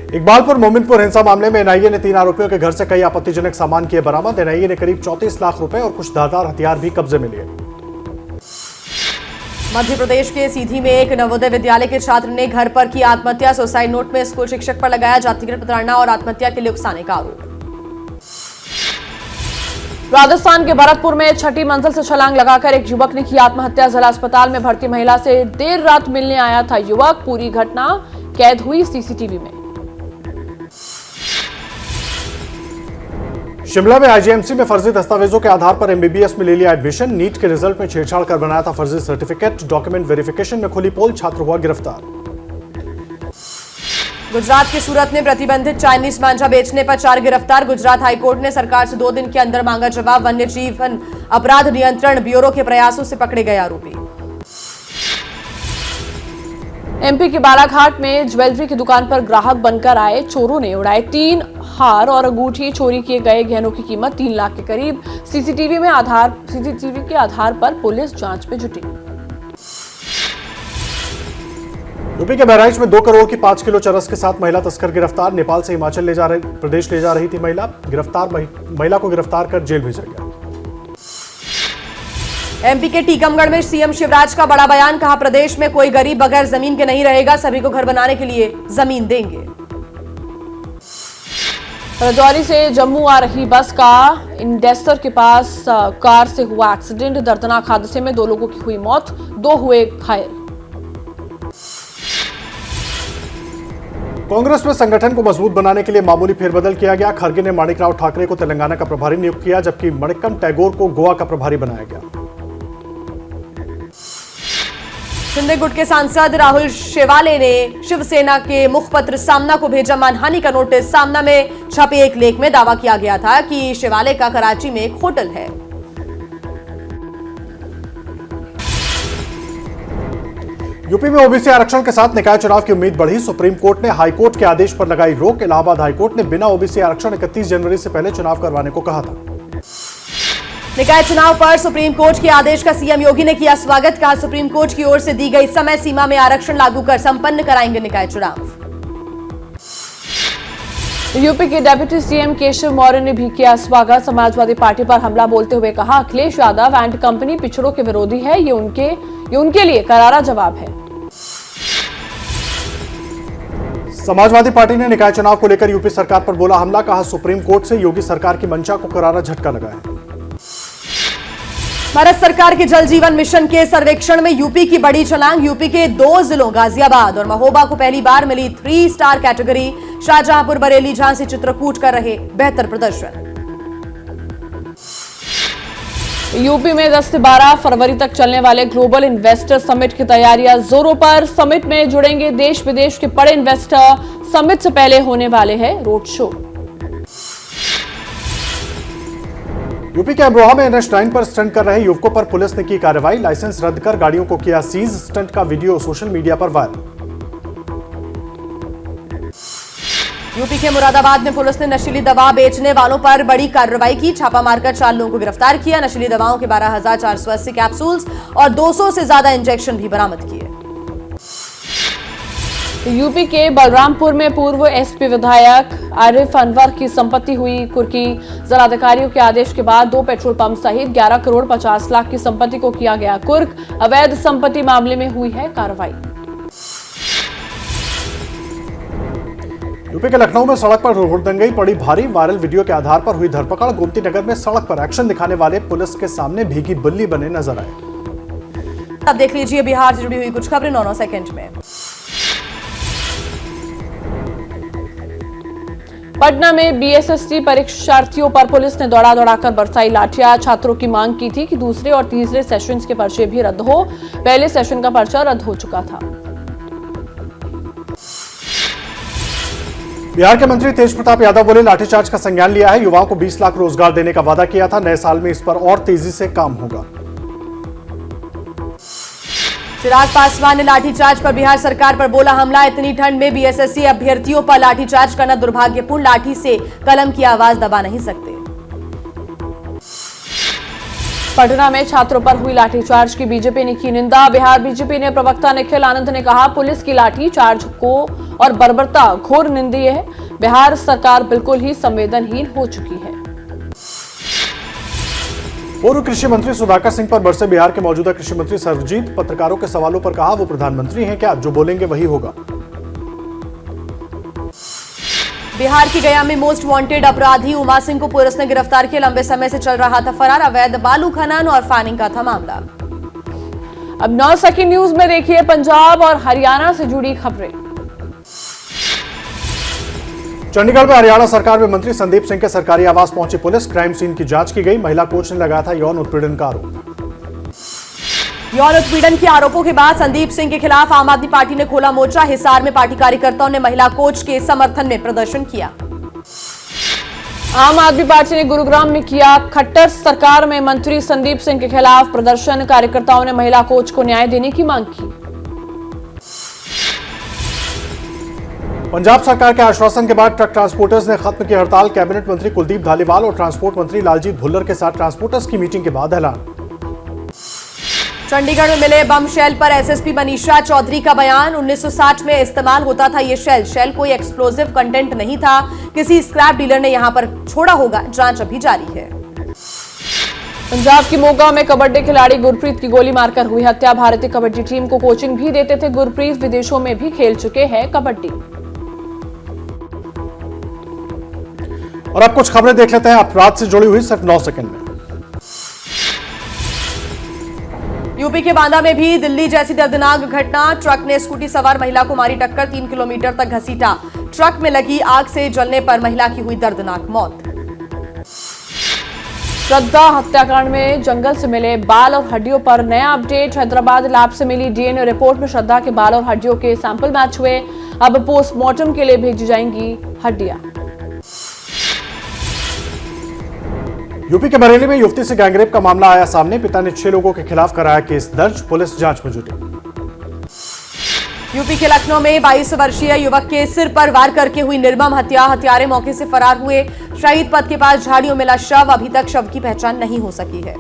S1: इकबालपुर मोमिनपुर हिंसा मामले में एनआईए ने 3 आरोपियों के घर से कई आपत्तिजनक सामान किए बरामद। एनआईए ने करीब 34 लाख रुपए और कुछ धारदार हथियार भी कब्जे में लिए।
S2: मध्य प्रदेश के सीधी में एक नवोदय विद्यालय के छात्र ने घर पर की आत्महत्या, सुसाइड नोट में स्कूल शिक्षक पर लगाया जातिगत प्रताड़ना और आत्महत्या के लिए उकसाने का आरोप।
S3: राजस्थान के भरतपुर में 6ठी मंजिल से छलांग लगाकर एक युवक ने की आत्महत्या, जिला अस्पताल में भर्ती महिला से देर रात मिलने आया था युवक, पूरी घटना कैद हुई सीसीटीवी में।
S1: शिमला में आईजीएमसी में फर्जी दस्तावेजों के आधार पर एमबीबीएस में ले लिया एडमिशन, नीट के रिजल्ट में छेड़छाड़ कर बनाया था फर्जी सर्टिफिकेट, डॉक्यूमेंट वेरिफिकेशन में खुली पोल, छात्र हुआ गिरफ्तार।
S2: गुजरात के सूरत में प्रतिबंधित चाइनीज मांझा बेचने पर 4 गिरफ्तार, गुजरात हाईकोर्ट ने सरकार से 2 दिन के अंदर मांगा जवाब, वन्य जीवन अपराध नियंत्रण ब्यूरो के प्रयासों से पकड़े गए आरोपी।
S3: एमपी के बालाघाट में ज्वेलरी की दुकान पर ग्राहक बनकर आए चोरों ने उड़ाए 3 हार और अंगूठी, चोरी किए गए गहनों की कीमत 3 लाख के करीब। सीसीटीवी के आधार पर पुलिस जांच में जुटी।
S1: यूपी के बहराइच में 2 करोड़ की 5 किलो चरस के साथ महिला तस्कर गिरफ्तार, नेपाल से हिमाचल प्रदेश ले जा रही थी महिला, महिला को गिरफ्तार कर जेल भेजा गया।
S2: एमपी के टीकमगढ़ में सीएम शिवराज का बड़ा बयान, कहा प्रदेश में कोई गरीब बगैर जमीन के नहीं रहेगा, सभी को घर बनाने के लिए जमीन देंगे।
S3: राजौरी से जम्मू आ रही बस का इंडेस्टर के पास कार से हुआ एक्सीडेंट, दर्दनाक हादसे में 2 लोगों की हुई मौत, 2 हुए घायल।
S1: कांग्रेस में संगठन को मजबूत बनाने के लिए मामूली फेरबदल किया गया, खड़गे ने माणिकराव ठाकरे को तेलंगाना का प्रभारी नियुक्त किया, जबकि मणिक्कम टैगोर को गोवा का प्रभारी बनाया गया।
S2: शिंदे गुट के सांसद राहुल शेवाले ने शिवसेना के मुखपत्र सामना को भेजा मानहानि का नोटिस, सामना में छपे एक लेख में दावा किया गया था कि शेवाले का कराची में एक होटल है।
S1: यूपी में ओबीसी आरक्षण के साथ निकाय चुनाव की उम्मीद बढ़ी, सुप्रीम कोर्ट ने हाईकोर्ट के आदेश पर लगाई रोक, इलाहाबाद हाईकोर्ट ने बिना ओबीसी आरक्षण 31 जनवरी से पहले चुनाव करवाने को कहा था।
S2: निकाय चुनाव पर सुप्रीम कोर्ट के आदेश का सीएम योगी ने किया स्वागत, कहा सुप्रीम कोर्ट की ओर से दी गई समय सीमा में आरक्षण लागू कर संपन्न कराएंगे निकाय चुनाव।
S3: यूपी के डिप्टी सीएम केशव मौर्य ने भी किया स्वागत, समाजवादी पार्टी पर हमला बोलते हुए कहा अखिलेश यादव एंड कंपनी पिछड़ों के विरोधी है, ये उनके लिए करारा जवाब है।
S1: समाजवादी पार्टी ने निकाय चुनाव को लेकर यूपी सरकार पर बोला हमला, कहा सुप्रीम कोर्ट से योगी सरकार की मंशा को करारा झटका लगा है।
S2: भारत सरकार के जल जीवन मिशन के सर्वेक्षण में यूपी की बड़ी छलांग। यूपी के 2 जिलों गाजियाबाद और महोबा को पहली बार मिली 3 स्टार कैटेगरी। शाहजहांपुर, बरेली, झांसी, चित्रकूट कर रहे बेहतर प्रदर्शन।
S3: यूपी में 10 से 12 फरवरी तक चलने वाले ग्लोबल इन्वेस्टर समिट की तैयारियां जोरों पर। समिट में जुड़ेंगे देश विदेश के बड़े इन्वेस्टर। समिट से पहले होने वाले हैं रोड शो।
S1: यूपी के अमरोहा में NH9 पर स्टंट कर रहे युवकों पर पुलिस ने की कार्रवाई। लाइसेंस रद्द कर गाड़ियों को किया सीज। स्टंट का वीडियो सोशल मीडिया पर वायरल।
S2: यूपी के मुरादाबाद में पुलिस ने नशीली दवा बेचने वालों पर बड़ी कार्रवाई की। छापा मारकर 4 लोगों को गिरफ्तार किया। नशीली दवाओं के 12,480 कैप्सूल्स और 200 से ज्यादा इंजेक्शन भी बरामद किए।
S3: यूपी के बलरामपुर में पूर्व एसपी विधायक आरिफ अनवर की संपत्ति हुई कुर्की। जिलाधिकारियों के आदेश के बाद 2 पेट्रोल पंप सहित 11 करोड़ 50 लाख की संपत्ति को किया गया कुर्क। अवैध संपत्ति मामले में हुई है कार्रवाई।
S1: यूपी के लखनऊ में सड़क पर हुड़दंगई पड़ी भारी। वायरल वीडियो के आधार पर हुई धरपकड़। गोमती नगर में सड़क पर एक्शन दिखाने वाले पुलिस के सामने भीगी बिल्ली बने नजर आए।
S2: अब देख लीजिए बिहार से जुड़ी हुई कुछ खबरें 9 सेकंड में।
S3: पटना में बीएसएससी परीक्षार्थियों पर पुलिस ने दौड़ाकर बरसाई लाठियां। छात्रों की मांग की थी कि दूसरे और तीसरे सेशंस के पर्चे भी रद्द हो। पहले सेशन का पर्चा रद्द हो चुका था।
S1: बिहार के मंत्री तेज प्रताप यादव बोले लाठीचार्ज का संज्ञान लिया है। युवाओं को 20 लाख रोजगार देने का वादा किया था। नए साल में इस पर और तेजी से काम होगा।
S2: चिराग पासवान ने लाठीचार्ज पर बिहार सरकार पर बोला हमला। इतनी ठंड में बीएसएससी अभ्यर्थियों पर लाठीचार्ज करना दुर्भाग्यपूर्ण। लाठी से कलम की आवाज दबा नहीं सकते।
S3: पटना में छात्रों पर हुई लाठीचार्ज की बीजेपी ने की निंदा। बिहार बीजेपी ने प्रवक्ता निखिल आनंद ने कहा पुलिस की लाठीचार्ज को और बर्बरता घोर निंदनीय है। बिहार सरकार बिल्कुल ही संवेदनहीन हो चुकी है।
S1: पूर्व कृषि मंत्री सुधाकर सिंह पर बरसे बिहार के मौजूदा कृषि मंत्री सर्वजीत। पत्रकारों के सवालों पर कहा वो प्रधानमंत्री हैं क्या, जो बोलेंगे वही होगा।
S2: बिहार की गया में मोस्ट वांटेड अपराधी उमा सिंह को पुलिस ने गिरफ्तार किया। लंबे समय से चल रहा था फरार। अवैध बालू खनन और फाइनिंग का था मामला।
S3: अब 9 सेकंड न्यूज में देखिए पंजाब और हरियाणा से जुड़ी खबरें।
S1: चंडीगढ़ में हरियाणा सरकार में मंत्री संदीप सिंह के सरकारी आवास पहुंची पुलिस। क्राइम सीन की जांच की गई। महिला कोच ने लगाया था यौन उत्पीड़न का आरोप।
S2: यौन उत्पीड़न के आरोपों के बाद संदीप सिंह के खिलाफ आम आदमी पार्टी ने खोला मोर्चा। हिसार में पार्टी कार्यकर्ताओं ने महिला कोच के समर्थन में प्रदर्शन किया।
S3: आम आदमी पार्टी ने गुरुग्राम में किया खट्टर सरकार में मंत्री संदीप सिंह के खिलाफ प्रदर्शन। कार्यकर्ताओं ने महिला कोच को न्याय देने की मांग की।
S1: पंजाब सरकार के आश्वासन के बाद ट्रक ट्रांसपोर्टर्स ने खत्म की हड़ताल। कैबिनेट मंत्री कुलदीप धालीवाल और ट्रांसपोर्ट मंत्री लालजीत भुल्लर के साथ ट्रांसपोर्टर्स की मीटिंग के बाद ऐलान।
S2: चंडीगढ़ में मिले बम शेल पर एसएसपी मनीषा चौधरी का बयान। 1960 में इस्तेमाल होता था ये शेल कोई एक्सप्लोजिव कंटेंट नहीं था। किसी स्क्रैप डीलर ने यहां पर छोड़ा होगा। जांच अभी जारी है।
S3: पंजाब की मोगा में कबड्डी खिलाड़ी गुरप्रीत की गोली मारकर हुई हत्या। भारतीय कबड्डी टीम को कोचिंग भी देते थे गुरप्रीत। विदेशों में भी खेल चुके हैं कबड्डी।
S1: और अब कुछ खबरें देख लेते हैं अपराध से जुड़ी हुई सिर्फ 9 सेकंड में।
S2: यूपी के बांदा में भी दिल्ली जैसी दर्दनाक घटना। ट्रक ने स्कूटी सवार महिला को मारी टक्कर। 3 किलोमीटर तक घसीटा। ट्रक में लगी आग से जलने पर महिला की हुई दर्दनाक मौत।
S3: श्रद्धा हत्याकांड में जंगल से मिले बाल और हड्डियों पर नया अपडेट। हैदराबाद लैब से मिली डीएनए रिपोर्ट में श्रद्धा के बाल और हड्डियों के सैंपल मैच हुए। अब पोस्टमार्टम के लिए भेजी जाएंगी हड्डियां।
S1: यूपी के बरेली में युवती से गैंगरेप का मामला आया सामने। पिता ने 6 लोगों के खिलाफ कराया केस दर्ज। पुलिस जांच में जुटी।
S2: यूपी के लखनऊ में 22 वर्षीय युवक के सिर पर वार करके हुई निर्मम हत्या। हत्यारे मौके से फरार हुए। शहीद पथ के पास झाड़ियों में मिला शव। अभी तक शव की पहचान नहीं हो सकी है।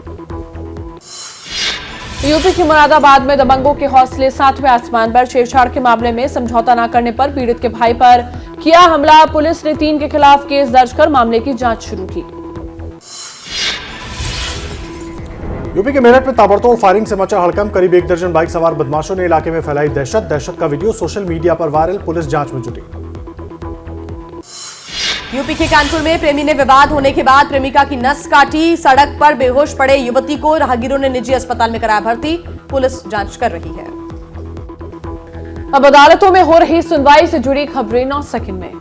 S3: यूपी के मुरादाबाद में दबंगों के हौसले 7वें आसमान पर। छेड़छाड़ के मामले में समझौता न करने पर पीड़ित के भाई पर किया हमला। पुलिस ने 3 के खिलाफ केस दर्ज कर मामले की जांच शुरू की।
S1: यूपी के मेरठ में ताबड़तोड़ फायरिंग से मचा हड़कंप। करीब 1 दर्जन बाइक सवार बदमाशों ने इलाके में फैलाई दहशत। दहशत का वीडियो सोशल मीडिया पर वायरल। पुलिस जांच में जुटी।
S2: यूपी के कानपुर में प्रेमी ने विवाद होने के बाद प्रेमिका की नस काटी। सड़क पर बेहोश पड़े युवती को राहगीरों ने निजी अस्पताल में कराया भर्ती। पुलिस जांच कर रही है।
S3: अब अदालतों में हो रही सुनवाई से जुड़ी खबरें 9 सेकंड में।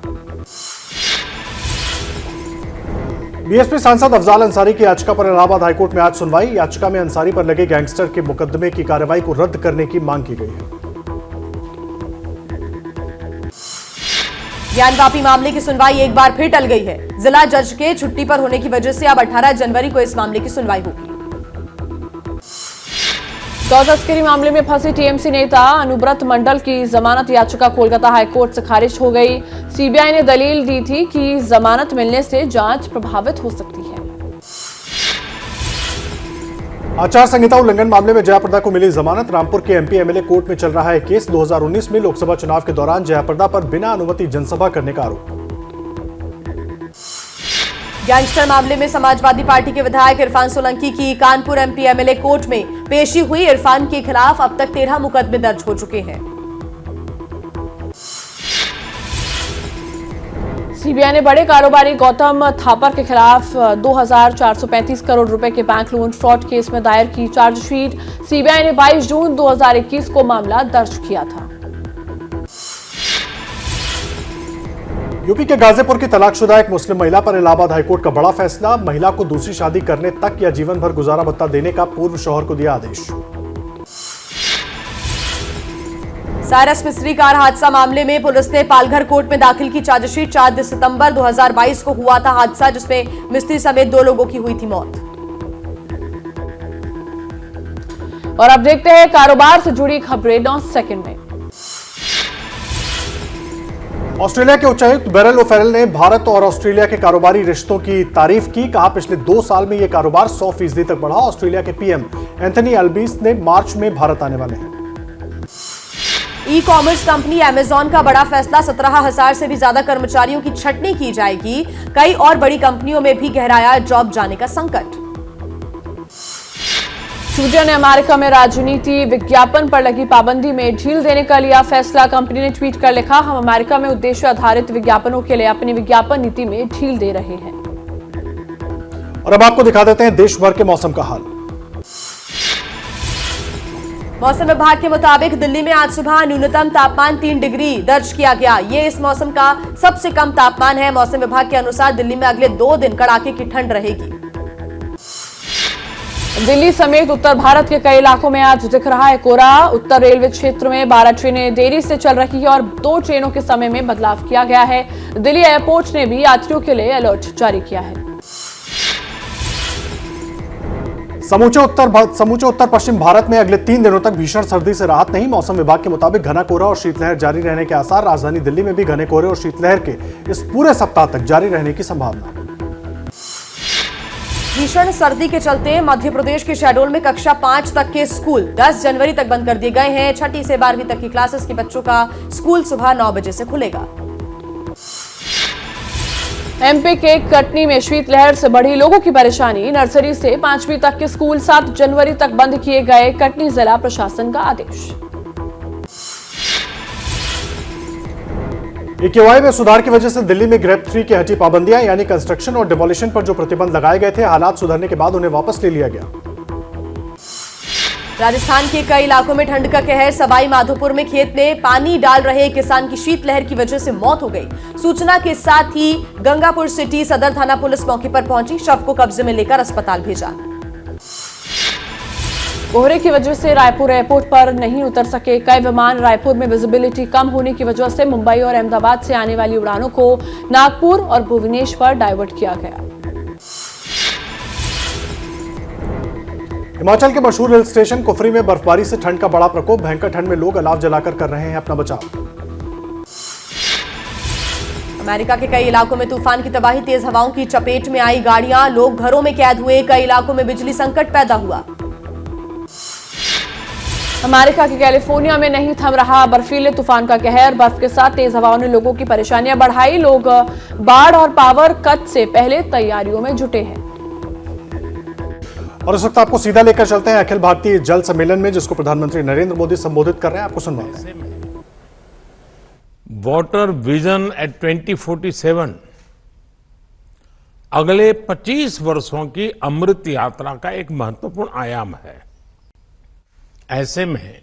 S1: बीएसपी सांसद अफजाल अंसारी की याचिका पर इलाहाबाद हाईकोर्ट में आज सुनवाई। याचिका में अंसारी पर लगे गैंगस्टर के मुकदमे की कार्रवाई को रद्द करने की मांग की गई है।
S2: ज्ञानवापी मामले की सुनवाई एक बार फिर टल गई है। जिला जज के छुट्टी पर होने की वजह से अब 18 जनवरी को इस मामले की सुनवाई होगी।
S3: गौ तस्करी मामले में फंसे टीएमसी नेता अनुब्रत मंडल की जमानत याचिका कोलकाता हाईकोर्ट से खारिज हो गई। सीबीआई ने दलील दी थी कि जमानत मिलने से जांच प्रभावित हो सकती है।
S1: आचार संहिता उल्लंघन मामले में जयाप्रदा को मिली जमानत। रामपुर के एमपी एमएलए कोर्ट में चल रहा है केस। 2019 में लोकसभा चुनाव के दौरान जयाप्रदा पर बिना अनुमति जनसभा करने का आरोप।
S2: गैंगस्टर मामले में समाजवादी पार्टी के विधायक इरफान सोलंकी की कानपुर एमपी एमएलए कोर्ट में पेशी हुई। इरफान के खिलाफ अब तक 13 मुकदमे दर्ज हो चुके हैं।
S3: सीबीआई ने बड़े कारोबारी गौतम थापर के खिलाफ 2,435 करोड़ रुपए के बैंक लोन फ्रॉड केस में दायर की चार्जशीट। सीबीआई ने 22 जून 2021 को मामला दर्ज किया था।
S1: यूपी के गाजीपुर की तलाकशुदा एक मुस्लिम महिला पर इलाहाबाद हाईकोर्ट का बड़ा फैसला। महिला को दूसरी शादी करने तक या जीवन भर गुजारा भत्ता देने का पूर्व शौहर को दिया आदेश।
S2: साइरस मिस्त्री कार हादसा मामले में पुलिस ने पालघर कोर्ट में दाखिल की चार्जशीट। 4 सितंबर 2022 को हुआ था हादसा, जिसमें मिस्त्री समेत 2 लोगों की हुई थी मौत।
S3: और अब देखते हैं कारोबार से जुड़ी खबरें 9 सेकंड में।
S1: ऑस्ट्रेलिया के उच्चायुक्त बेरिल ओफेरल ने भारत और ऑस्ट्रेलिया के कारोबारी रिश्तों की तारीफ की। कहा, पिछले 2 साल में यह कारोबार 100% तक बढ़ा। ऑस्ट्रेलिया के पीएम एंथनी अल्बीस ने मार्च में भारत आने वाले हैं।
S2: ई कॉमर्स कंपनी अमेजॉन का बड़ा फैसला। 17,000 से भी ज्यादा कर्मचारियों की छटनी की जाएगी। कई और बड़ी कंपनियों में भी गहराया जॉब जाने का संकट।
S3: ट्विटर ने अमेरिका में राजनीति विज्ञापन पर लगी पाबंदी में ढील देने का लिया फैसला। कंपनी ने ट्वीट कर लिखा, हम अमेरिका में उद्देश्य आधारित विज्ञापनों के लिए अपनी विज्ञापन नीति में ढील दे रहे हैं।
S1: और अब आपको दिखा देते हैं देश भर के मौसम का हाल।
S2: मौसम विभाग के मुताबिक दिल्ली में आज सुबह न्यूनतम तापमान 3 डिग्री दर्ज किया गया। ये इस मौसम का सबसे कम तापमान है। मौसम विभाग के अनुसार दिल्ली में अगले 2 दिन कड़ाके की ठंड रहेगी।
S3: दिल्ली समेत उत्तर भारत के कई इलाकों में आज दिख रहा है कोहरा। उत्तर रेलवे क्षेत्र में 12 ट्रेनें देरी से चल रही है और 2 ट्रेनों के समय में बदलाव किया गया है। दिल्ली एयरपोर्ट ने भी यात्रियों के लिए अलर्ट जारी किया है।
S1: समूचे उत्तर पश्चिम भारत में अगले 3 दिनों तक भीषण सर्दी से राहत नहीं। मौसम विभाग के मुताबिक घना कोहरा और शीतलहर जारी रहने के आसार। राजधानी दिल्ली में भी घने कोहरे और शीतलहर के इस पूरे सप्ताह तक जारी रहने की संभावना।
S2: भीषण सर्दी के चलते मध्य प्रदेश के शहडोल में कक्षा 5 तक के स्कूल 10 जनवरी तक बंद कर दिए गए हैं। 6ठी से 12वीं तक की क्लासेस के बच्चों का स्कूल सुबह 9 बजे से खुलेगा।
S3: एमपी के कटनी में शीतलहर से बढ़ी लोगों की परेशानी। नर्सरी से 5वीं तक के स्कूल 7 जनवरी तक बंद किए गए। कटनी जिला प्रशासन का आदेश।
S1: AQI में सुधार की वजह से दिल्ली में ग्रेड 3 की हटी पाबंदियां, यानी कंस्ट्रक्शन और डिमोलिशन पर जो प्रतिबंध लगाए गए थे, हालात सुधरने के बाद उन्हें वापस ले लिया गया।
S2: राजस्थान के कई इलाकों में ठंड का कहर। सवाई माधोपुर में खेत में पानी डाल रहे किसान की शीतलहर की वजह से मौत हो गई। सूचना के साथ ही गंगापुर सिटी सदर थाना पुलिस मौके पर पहुंची। शव को कब्जे में लेकर अस्पताल भेजा।
S3: कोहरे की वजह से रायपुर एयरपोर्ट पर नहीं उतर सके कई विमान। रायपुर में विजिबिलिटी कम होने की वजह से मुंबई और अहमदाबाद से आने वाली उड़ानों को नागपुर और भुवनेश्वर डाइवर्ट किया गया।
S1: हिमाचल के मशहूर हिल स्टेशन कुफरी में बर्फबारी से ठंड का बड़ा प्रकोप। भयंकर ठंड में लोग अलाव जलाकर कर रहे हैं अपना बचाव।
S2: अमेरिका के कई इलाकों में तूफान की तबाही। तेज हवाओं की चपेट में आई गाड़ियां। लोग घरों में कैद हुए। कई इलाकों में बिजली संकट पैदा हुआ।
S3: अमेरिका के कैलिफोर्निया में नहीं थम रहा बर्फीले तूफान का कहर। बर्फ के साथ तेज हवाओं ने लोगों की परेशानियां बढ़ाई। लोग बाढ़ और पावर कट से पहले तैयारियों में जुटे हैं।
S1: और इस वक्त आपको सीधा लेकर चलते हैं अखिल भारतीय जल सम्मेलन में, जिसको प्रधानमंत्री नरेंद्र मोदी संबोधित कर रहे हैं। आपको सुनवाते हैं।
S4: वाटर विजन एट 2047 अगले 25 वर्षों की अमृत यात्रा का एक महत्वपूर्ण आयाम है। ऐसे में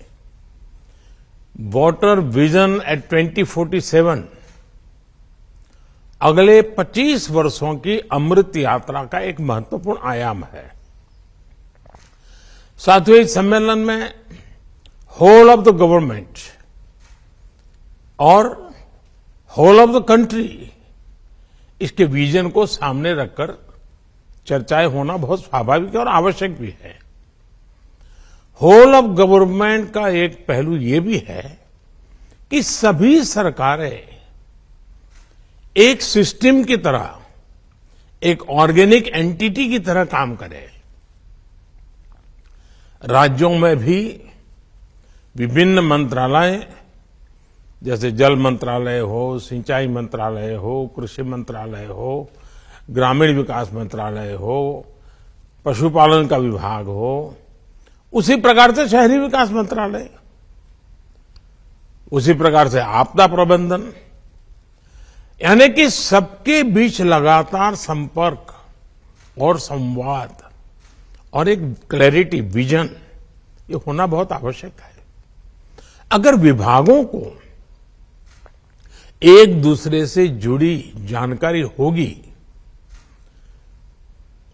S4: वाटर विजन एट 2047 अगले 25 वर्षों की अमृत यात्रा का एक महत्वपूर्ण आयाम है। साथियों, इस सम्मेलन में होल ऑफ द गवर्नमेंट और होल ऑफ द कंट्री इसके विजन को सामने रखकर चर्चाएं होना बहुत स्वाभाविक और आवश्यक भी है। होल ऑफ गवर्नमेंट का एक पहलू यह भी है कि सभी सरकारें एक सिस्टम की तरह, एक ऑर्गेनिक एंटिटी की तरह काम करें। राज्यों में भी विभिन्न मंत्रालय, जैसे जल मंत्रालय हो, सिंचाई मंत्रालय हो, कृषि मंत्रालय हो, ग्रामीण विकास मंत्रालय हो, पशुपालन का विभाग हो, उसी प्रकार से शहरी विकास मंत्रालय, उसी प्रकार से आपदा प्रबंधन, यानी कि सबके बीच लगातार संपर्क और संवाद और एक क्लैरिटी, विजन, ये होना बहुत आवश्यक है। अगर विभागों को एक दूसरे से जुड़ी जानकारी होगी,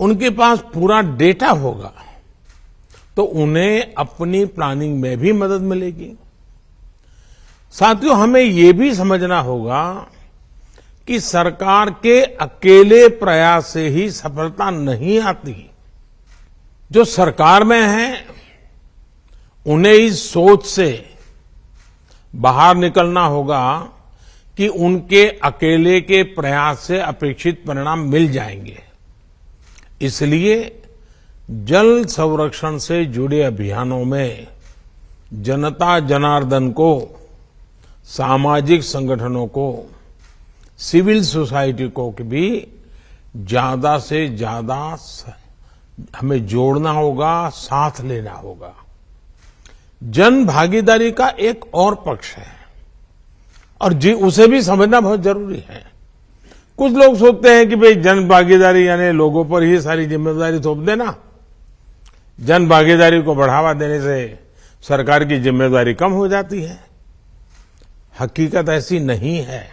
S4: उनके पास पूरा डेटा होगा, तो उन्हें अपनी प्लानिंग में भी मदद मिलेगी। साथियों, हमें ये भी समझना होगा कि सरकार के अकेले प्रयास से ही सफलता नहीं आती। जो सरकार में है, उन्हें इस सोच से बाहर निकलना होगा कि उनके अकेले के प्रयास से अपेक्षित परिणाम मिल जाएंगे। इसलिए जल संरक्षण से जुड़े अभियानों में जनता जनार्दन को, सामाजिक संगठनों को, सिविल सोसाइटी को भी ज्यादा से ज्यादा हमें जोड़ना होगा, साथ लेना होगा। जन भागीदारी का एक और पक्ष है और उसे भी समझना बहुत जरूरी है। कुछ लोग सोचते हैं कि भाई जन भागीदारी यानी लोगों पर ही सारी जिम्मेदारी थोप देना, जन भागीदारी को बढ़ावा देने से सरकार की जिम्मेदारी कम हो जाती है। हकीकत ऐसी नहीं है,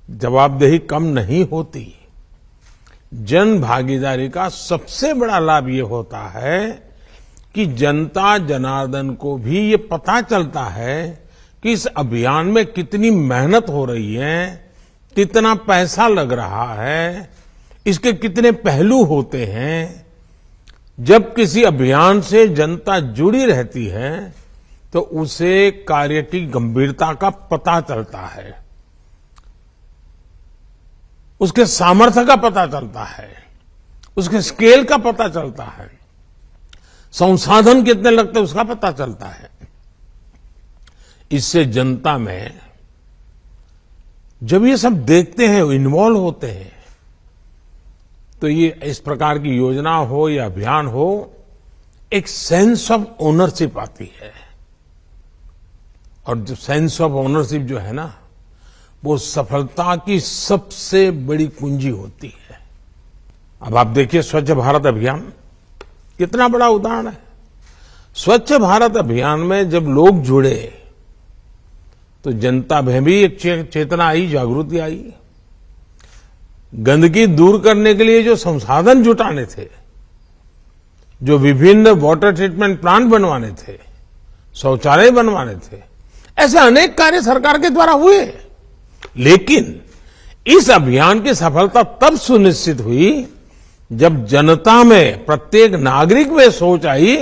S4: जवाबदेही कम नहीं होती। जन भागीदारी का सबसे बड़ा लाभ ये होता है कि जनता जनार्दन को भी ये पता चलता है कि इस अभियान में कितनी मेहनत हो रही है, कितना पैसा लग रहा है, इसके कितने पहलू होते हैं। जब किसी अभियान से जनता जुड़ी रहती है तो उसे कार्य की गंभीरता का पता चलता है, उसके सामर्थ्य का पता चलता है, उसके स्केल का पता चलता है, संसाधन कितने लगते हैं उसका पता चलता है। इससे जनता में जब ये सब देखते हैं, इन्वॉल्व होते हैं, तो ये इस प्रकार की योजना हो या अभियान हो, एक सेंस ऑफ ओनरशिप आती है। और जो सेंस ऑफ ओनरशिप जो है ना, वो सफलता की सबसे बड़ी कुंजी होती है। अब आप देखिए, स्वच्छ भारत अभियान कितना बड़ा उदाहरण है। स्वच्छ भारत अभियान में जब लोग जुड़े तो जनता में भी एक चेतना आई, जागृति आई। गंदगी दूर करने के लिए जो संसाधन जुटाने थे, जो विभिन्न वाटर ट्रीटमेंट प्लांट बनवाने थे, शौचालय बनवाने थे, ऐसे अनेक कार्य सरकार के द्वारा हुए। लेकिन इस अभियान की सफलता तब सुनिश्चित हुई जब जनता में, प्रत्येक नागरिक में सोच आई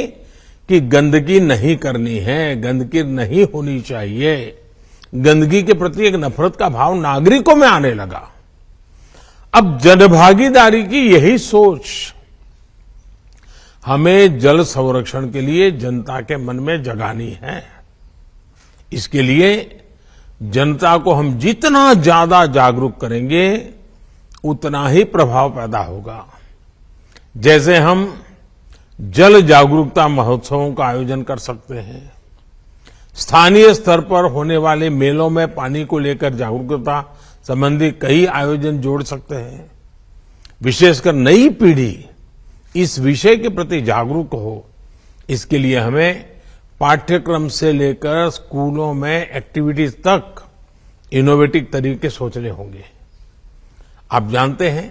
S4: कि गंदगी नहीं करनी है, गंदगी नहीं होनी चाहिए। गंदगी के प्रति एक नफरत का भाव नागरिकों में आने लगा। अब जनभागीदारी की यही सोच हमें जल संरक्षण के लिए जनता के मन में जगानी है। इसके लिए जनता को हम जितना ज्यादा जागरूक करेंगे, उतना ही प्रभाव पैदा होगा। जैसे हम जल जागरूकता महोत्सवों का आयोजन कर सकते हैं, स्थानीय स्तर पर होने वाले मेलों में पानी को लेकर जागरूकता संबंधी कई आयोजन जोड़ सकते हैं, विशेषकर नई पीढ़ी इस विषय के प्रति जागरूक हो, इसके लिए हमें पाठ्यक्रम से लेकर स्कूलों में एक्टिविटीज तक इनोवेटिव तरीके सोचने होंगे। आप जानते हैं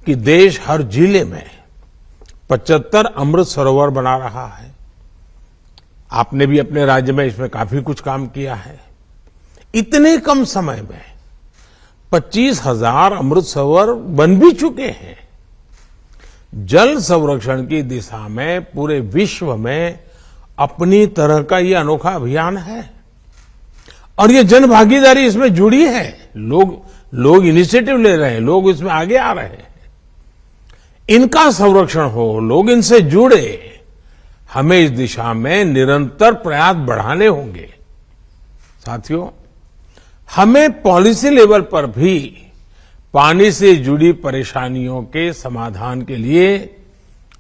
S4: कि देश हर जिले में 75 अमृत सरोवर बना रहा है। आपने भी अपने राज्य में इसमें काफी कुछ काम किया है। इतने कम समय में 25,000 अमृत सरोवर बन भी चुके हैं। जल संरक्षण की दिशा में पूरे विश्व में अपनी तरह का ये अनोखा अभियान है और ये जन भागीदारी इसमें जुड़ी है। लोग इनिशिएटिव ले रहे हैं, लोग इसमें आगे आ रहे हैं। इनका संरक्षण हो, लोग इनसे जुड़े, हमें इस दिशा में निरंतर प्रयास बढ़ाने होंगे। साथियों, हमें पॉलिसी लेवल पर भी पानी से जुड़ी परेशानियों के समाधान के लिए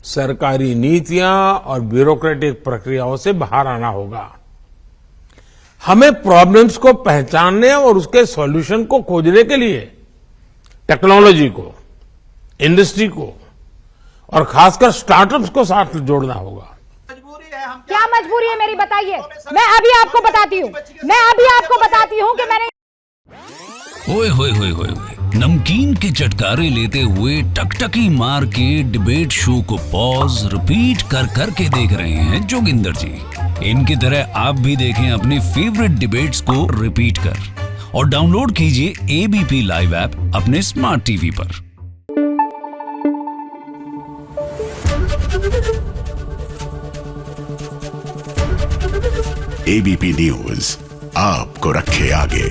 S4: सरकारी नीतियां और ब्यूरोक्रेटिक प्रक्रियाओं से बाहर आना होगा। हमें प्रॉब्लम्स को पहचानने और उसके सॉल्यूशन को खोजने के लिए टेक्नोलॉजी को, इंडस्ट्री को और खासकर स्टार्टअप्स को साथ जोड़ना होगा।
S5: क्या मजबूरी है मेरी, बताइए। मैं अभी आपको बताती हूँ कि मैंने
S6: ओए होए होए होए होए, नमकीन के चटकारे लेते हुए टकटकी मार के डिबेट शो को पॉज रिपीट कर करके देख रहे हैं जोगिंदर जी। इनकी तरह आप भी देखें अपनी फेवरेट डिबेट्स को रिपीट कर और डाउनलोड कीजिए एबीपी लाइव ऐप अपने स्मार्ट टीवी पर।
S7: एबीपी न्यूज आपको रखे आगे।